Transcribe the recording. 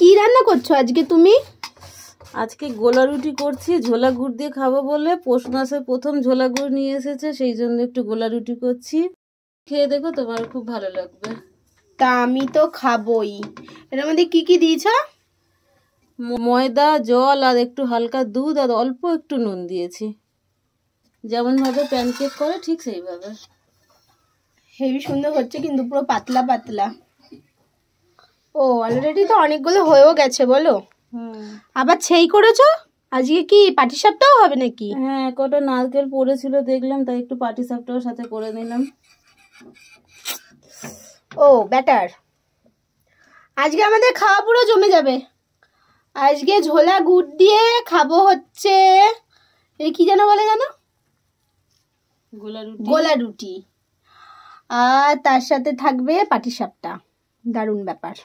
কি রান্না করছো আজকে তুমি? আজকে গোলা রুটি করছি, ঝোলা গুড় দিয়ে খাবো বলে। পৌষ মাসে প্রথম ঝোলা গুড় নিয়ে এসেছে, সেই জন্য একটু গোলা রুটি করছি। খেয়ে দেখো, তোমার খুব ভালো লাগবে। তা আমি তো খাবোই। এর মধ্যে কি কি দিয়েছ? ময়দা, জল আর একটু হালকা দুধ আর অল্প একটু নুন দিয়েছি, যেমন ভাবে প্যানকেক করে ঠিক সেইভাবে। হেভি সুন্দর হচ্ছে কিন্তু, পুরো পাতলা পাতলা। ও অলরেডি তো অনেকগুলো হয়েও গেছে বলো। আবার সেই করেছো? আজকে কি পাটিসাপটাও হবে নাকি? হ্যাঁ, কটা নারকেল পড়েছিল দেখলাম, তাই একটু পাটিসাপটাও সাথে করে নিলাম। ও ব্যাটার, আজকে আমাদের খাওয়া পুরো জমে যাবে। আজকে ঝোলা গুড় দিয়ে খাবো হচ্ছে, এই কি যেন বলে জানো, গোলা রুটি। আর তার সাথে থাকবে পাটিসাপটা। দারুণ ব্যাপার।